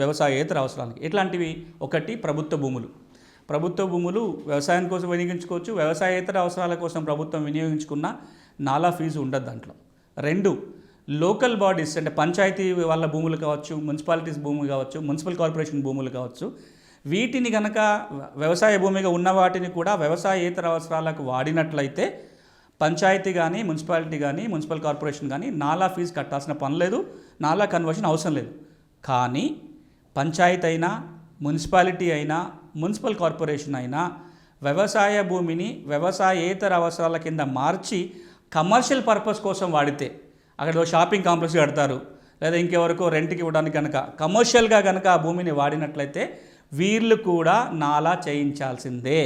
వ్యవసాయేతర అవసరాలకి. ఎట్లాంటివి? ఒకటి ప్రభుత్వ భూములు. ప్రభుత్వ భూములు వ్యవసాయం కోసం వినియోగించుకోవచ్చు. వ్యవసాయేతర అవసరాల కోసం ప్రభుత్వం వినియోగించుకున్న నాలా ఫీజు ఉండదు దాంట్లో. 2, లోకల్ బాడీస్ అంటే పంచాయతీ వాళ్ళ భూములు కావచ్చు, మున్సిపాలిటీస్ భూములు కావచ్చు, మున్సిపల్ కార్పొరేషన్ భూములు కావచ్చు, వీటిని కనుక వ్యవసాయ భూమిగా ఉన్న వాటిని కూడా వ్యవసాయేతర అవసరాలకు వాడినట్లయితే పంచాయతీ కానీ, మున్సిపాలిటీ కానీ, మున్సిపల్ కార్పొరేషన్ కానీ నాలా ఫీజు కట్టాల్సిన పని లేదు, నాలా కన్వర్షన్ అవసరం లేదు. కానీ పంచాయతీ అయినా, మున్సిపాలిటీ అయినా, మున్సిపల్ కార్పొరేషన్ అయినా వ్యవసాయ భూమిని వ్యవసాయేతర అవసరాల కింద మార్చి కమర్షియల్ పర్పస్ కోసం వాడితే, అక్కడ షాపింగ్ కాంప్లెక్స్ కడతారు, లేదా ఇంకెవరికో రెంట్కి ఇవ్వడానికి కనుక కమర్షియల్గా కనుక ఆ భూమిని వాడినట్లయితే వీళ్ళు కూడా నాలా చేయించాల్సిందే.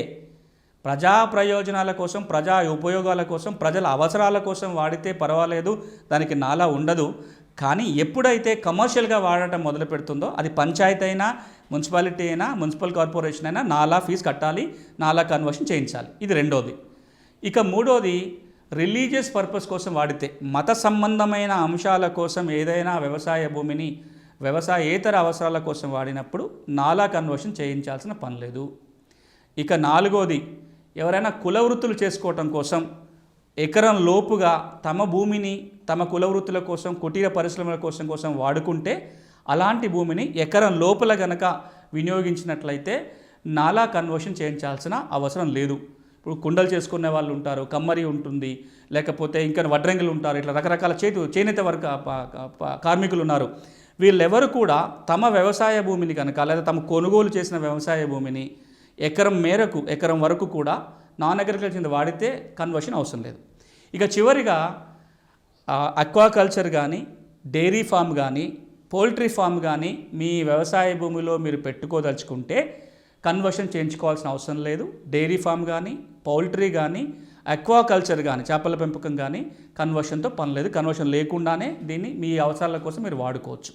ప్రజా ప్రయోజనాల కోసం, ప్రజా ఉపయోగాల కోసం, ప్రజల అవసరాల కోసం వాడితే పర్వాలేదు, దానికి నాలా ఉండదు. కానీ ఎప్పుడైతే కమర్షియల్గా వాడటం మొదలు పెడుతుందో అది పంచాయతీ అయినా, మున్సిపాలిటీ అయినా, మున్సిపల్ కార్పొరేషన్ అయినా నాలా ఫీజు కట్టాలి, నాలా కన్వర్షన్ చేయించాలి. ఇది 2వది. ఇక 3వది, రిలీజియస్ పర్పస్ కోసం వాడితే, మత సంబంధమైన అంశాల కోసం ఏదైనా వ్యవసాయ భూమిని వ్యవసాయేతర అవసరాల కోసం వాడినప్పుడు నాలా కన్వర్షన్ చేయించాల్సిన పని లేదు. ఇక 4వది, ఎవరైనా కుల వృత్తులు చేసుకోవటం కోసం ఎకరం లోపుగా తమ భూమిని తమ కుల వృత్తుల కోసం, కుటీర పరిశ్రమల కోసం వాడుకుంటే అలాంటి భూమిని ఎకరం లోపల గనక వినియోగించినట్లయితే నాలా కన్వర్షన్ చేయించాల్సిన అవసరం లేదు. ఇప్పుడు కుండలు చేసుకునే వాళ్ళు ఉంటారు, కమ్మరి ఉంటుంది, లేకపోతే ఇంకా వడ్రంగులు ఉంటారు, ఇట్లా రకరకాల చేనేత వర్గ కార్మికులు ఉన్నారు. వీళ్ళెవరు కూడా తమ వ్యవసాయ భూమిని కనుక, లేదా తమ కొనుగోలు చేసిన వ్యవసాయ భూమిని ఎకరం వరకు కూడా నాన్ అగ్రికల్చర్ కింద వాడితే కన్వర్షన్ అవసరం లేదు. ఇక చివరిగా అక్వాకల్చర్ కానీ, డైరీ ఫామ్ కానీ, పౌల్ట్రీ ఫామ్ కానీ మీ వ్యవసాయ భూమిలో మీరు పెట్టుకోదలుచుకుంటే కన్వర్షన్ చేయించుకోవాల్సిన అవసరం లేదు. డైరీ ఫామ్ కానీ, పౌల్ట్రీ కానీ, అక్వాకల్చర్ కానీ, చేపల పెంపకం కానీ కన్వర్షన్తో పని లేదు. కన్వర్షన్ లేకుండానే దీన్ని మీ అవసరాల కోసం మీరు వాడుకోవచ్చు.